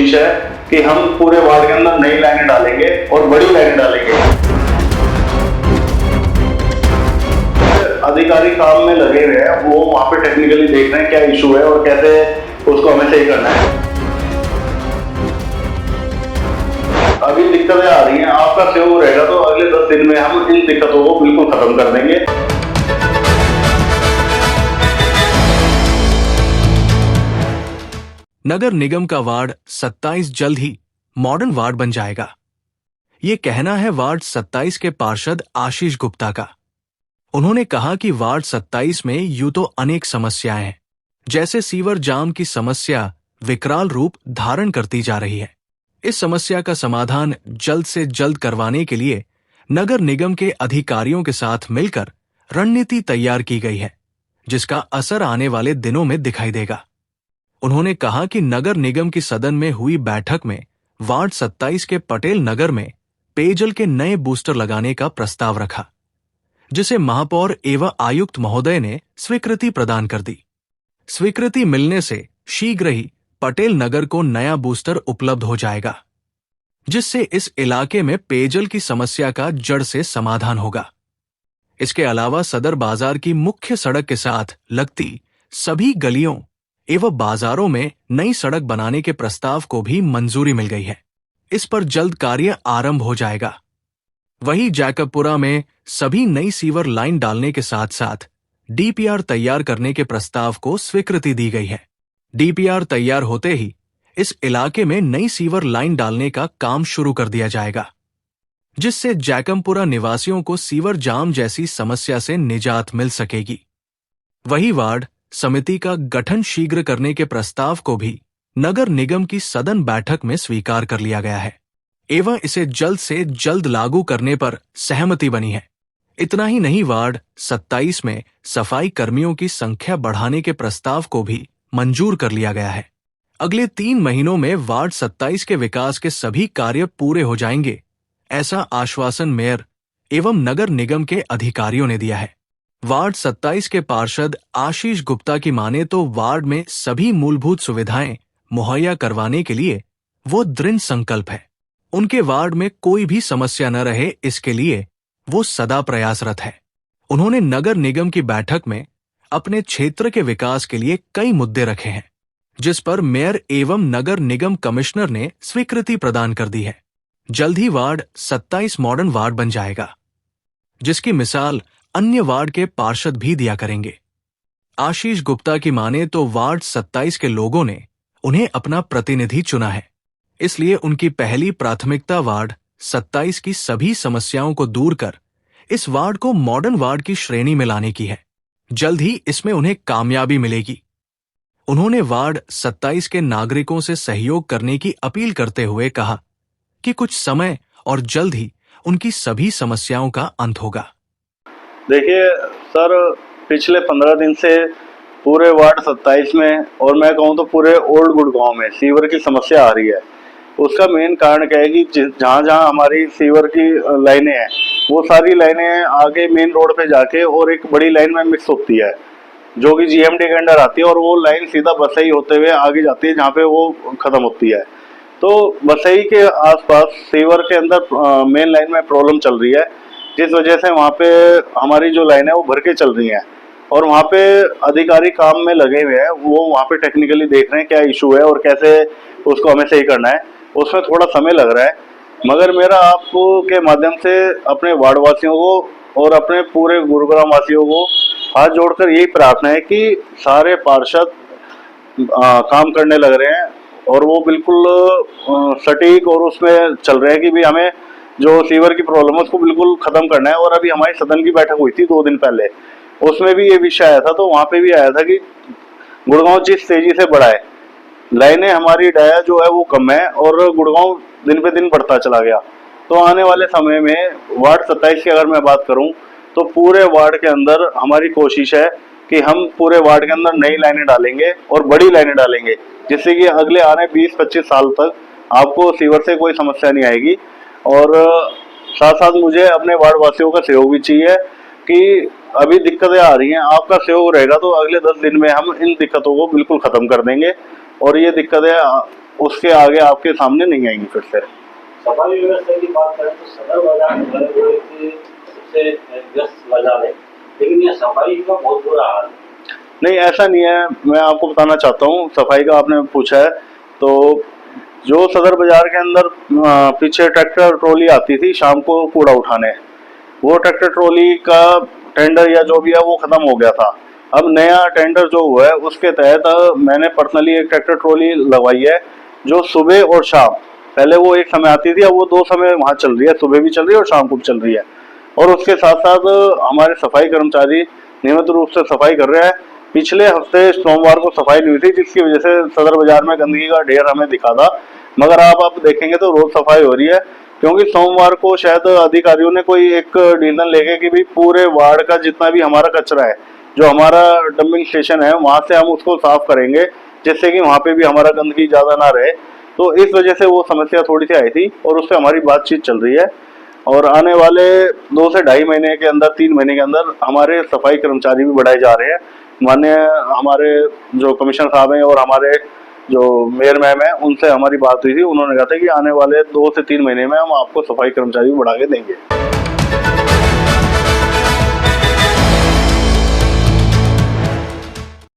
कोशिश है कि हम पूरे वार्ड के अंदर नई लाइनें डालेंगे और बड़ी लाइनें डालेंगे। अधिकारी काम में लगे हुए हैं, वो वहाँ पे टेक्निकली देख रहे हैं क्या इशू है और कैसे उसको हमें सही करना है। अभी दिक्कतें आ रही हैं, आपका सहयोग रहेगा तो अगले 10 दिन में हम इन दिक्कतों को बिल्कुल खत्म कर देंगे। नगर निगम का वार्ड 27 जल्द ही मॉडर्न वार्ड बन जाएगा। ये कहना है वार्ड 27 के पार्षद आशीष गुप्ता का। उन्होंने कहा कि वार्ड 27 में यूं तो अनेक समस्याएं हैं, जैसे सीवर जाम की समस्या विकराल रूप धारण करती जा रही है। इस समस्या का समाधान जल्द से जल्द करवाने के लिए नगर निगम के अधिकारियों के साथ मिलकर रणनीति तैयार की गई है, जिसका असर आने वाले दिनों में दिखाई देगा। उन्होंने कहा कि नगर निगम की सदन में हुई बैठक में वार्ड 27 के पटेल नगर में पेयजल के नए बूस्टर लगाने का प्रस्ताव रखा, जिसे महापौर एवं आयुक्त महोदय ने स्वीकृति प्रदान कर दी। स्वीकृति मिलने से शीघ्र ही पटेल नगर को नया बूस्टर उपलब्ध हो जाएगा, जिससे इस इलाके में पेयजल की समस्या का जड़ से समाधान होगा। इसके अलावा सदर बाजार की मुख्य सड़क के साथ लगती सभी गलियों एवं बाजारों में नई सड़क बनाने के प्रस्ताव को भी मंजूरी मिल गई है। इस पर जल्द कार्य आरंभ हो जाएगा। वहीं जैकबपुरा में सभी नई सीवर लाइन डालने के साथ साथ डीपीआर तैयार करने के प्रस्ताव को स्वीकृति दी गई है। डीपीआर तैयार होते ही इस इलाके में नई सीवर लाइन डालने का काम शुरू कर दिया जाएगा, जिससे जैकबपुरा निवासियों को सीवर जाम जैसी समस्या से निजात मिल सकेगी। वही वार्ड समिति का गठन शीघ्र करने के प्रस्ताव को भी नगर निगम की सदन बैठक में स्वीकार कर लिया गया है एवं इसे जल्द से जल्द लागू करने पर सहमति बनी है। इतना ही नहीं, वार्ड 27 में सफाई कर्मियों की संख्या बढ़ाने के प्रस्ताव को भी मंजूर कर लिया गया है। अगले 3 महीनों में वार्ड 27 के विकास के सभी कार्य पूरे हो जाएंगे, ऐसा आश्वासन मेयर एवं नगर निगम के अधिकारियों ने दिया है। वार्ड 27 के पार्षद आशीष गुप्ता की माने तो वार्ड में सभी मूलभूत सुविधाएं मुहैया करवाने के लिए वो दृढ़ संकल्प है। उनके वार्ड में कोई भी समस्या न रहे, इसके लिए वो सदा प्रयासरत है। उन्होंने नगर निगम की बैठक में अपने क्षेत्र के विकास के लिए कई मुद्दे रखे हैं, जिस पर मेयर एवं नगर निगम कमिश्नर ने स्वीकृति प्रदान कर दी है। जल्द ही वार्ड 27 मॉडर्न वार्ड बन जाएगा, जिसकी मिसाल अन्य वार्ड के पार्षद भी दिया करेंगे। आशीष गुप्ता की माने तो वार्ड 27 के लोगों ने उन्हें अपना प्रतिनिधि चुना है, इसलिए उनकी पहली प्राथमिकता वार्ड 27 की सभी समस्याओं को दूर कर इस वार्ड को मॉडर्न वार्ड की श्रेणी में लाने की है। जल्द ही इसमें उन्हें कामयाबी मिलेगी। उन्होंने वार्ड 27 के नागरिकों से सहयोग करने की अपील करते हुए कहा कि कुछ समय और जल्द ही उनकी सभी समस्याओं का अंत होगा। देखिए सर, पिछले 15 दिन से पूरे वार्ड 27 में और मैं कहूँ तो पूरे ओल्ड गुड़गांव में सीवर की समस्या आ रही है। उसका मेन कारण क्या है कि जहाँ जहाँ हमारी सीवर की लाइनें हैं, वो सारी लाइनें आगे मेन रोड पे जाके और एक बड़ी लाइन में मिक्स होती है, जो कि जीएमडी के अंडर आती है, और वो लाइन सीधा बसई होते हुए आगे जाती है जहाँ पे वो खत्म होती है। तो बसई के आसपास सीवर के अंदर मेन लाइन में प्रॉब्लम चल रही है, जिस वजह से वहाँ पे हमारी जो लाइन है वो भर के चल रही है, और वहाँ पे अधिकारी काम में लगे हुए हैं, वो वहाँ पे टेक्निकली देख रहे हैं क्या इशू है और कैसे उसको हमें सही करना है। उसमें थोड़ा समय लग रहा है, मगर मेरा आपको के माध्यम से अपने वार्ड वासियों को और अपने पूरे गुरुग्राम वासियों को हाथ जोड़कर यही प्रार्थना है कि सारे पार्षद काम करने लग रहे हैं और वो बिल्कुल सटीक और उसमें चल रहे हैं कि भी हमें जो सीवर की प्रॉब्लम है उसको बिल्कुल खत्म करना है। और अभी हमारी सदन की बैठक हुई थी 2 दिन पहले, उसमें भी ये विषय आया था, तो वहाँ पे भी आया था कि गुड़गांव जिस तेजी से बढ़ा है, लाइनें हमारी डाया जो है वो कम है और गुड़गांव दिन पे दिन बढ़ता चला गया। तो आने वाले समय में वार्ड 27 की अगर मैं बात करूं तो पूरे वार्ड के अंदर हमारी कोशिश है कि हम पूरे वार्ड के अंदर नई लाइनें डालेंगे और बड़ी लाइनें डालेंगे, जिससे कि अगले आने 20-25 साल तक आपको सीवर से कोई समस्या नहीं आएगी। और साथ साथ मुझे अपने वार्ड वासियों का सहयोग भी चाहिए कि अभी दिक्कतें आ रही हैं, आपका सहयोग रहेगा तो अगले 10 दिन में हम इन दिक्कतों को बिल्कुल खत्म कर देंगे और ये दिक्कतें उसके आगे आपके सामने नहीं आएंगी फिर से। सफाई व्यवस्था की बात करें तो सदर बाजार जो है वो एक सबसे व्यस्त बाजार है, लेकिन ये सफाई का बहुत बुरा हाल है। नहीं, ऐसा नहीं है, मैं आपको बताना चाहता हूँ, सफाई का आपने पूछा है तो जो सदर बाजार के अंदर पीछे ट्रैक्टर ट्रॉली आती थी शाम को कूड़ा उठाने, वो ट्रैक्टर ट्रॉली का टेंडर या जो भी है वो खत्म हो गया था। अब नया टेंडर जो हुआ है उसके तहत मैंने पर्सनली एक ट्रैक्टर ट्रॉली लगवाई है जो सुबह और शाम, पहले वो एक समय आती थी, अब वो 2 समय वहाँ चल रही है, सुबह भी चल रही है और शाम को भी चल रही है। और उसके साथ साथ हमारे सफाई कर्मचारी नियमित रूप से सफाई कर रहे हैं। पिछले हफ्ते सोमवार को सफाई नहीं हुई थी जिसकी वजह से सदर बाजार में गंदगी का ढेर हमें दिखा था, मगर आप देखेंगे तो रोज सफाई हो रही है, क्योंकि सोमवार को शायद अधिकारियों ने कोई एक डिसीजन लेके कि भाई पूरे वार्ड का जितना भी हमारा कचरा है, जो हमारा डंपिंग स्टेशन है वहां से हम उसको साफ करेंगे, जिससे कि वहां पे भी हमारा गंदगी ज्यादा ना रहे। तो इस वजह से वो समस्या थोड़ी सी आई थी और उससे हमारी बातचीत चल रही है और आने वाले 2 से ढाई महीने के अंदर, 3 महीने के अंदर हमारे सफाई कर्मचारी भी बढ़ाए जा रहे हैं। माननीय हमारे जो कमिश्नर साहब हैं और हमारे जो मेयर मैम है उनसे हमारी बात हुई थी, उन्होंने कहा था कि आने वाले 2 से 3 महीने में हम आपको सफाई कर्मचारी बढ़ा के देंगे।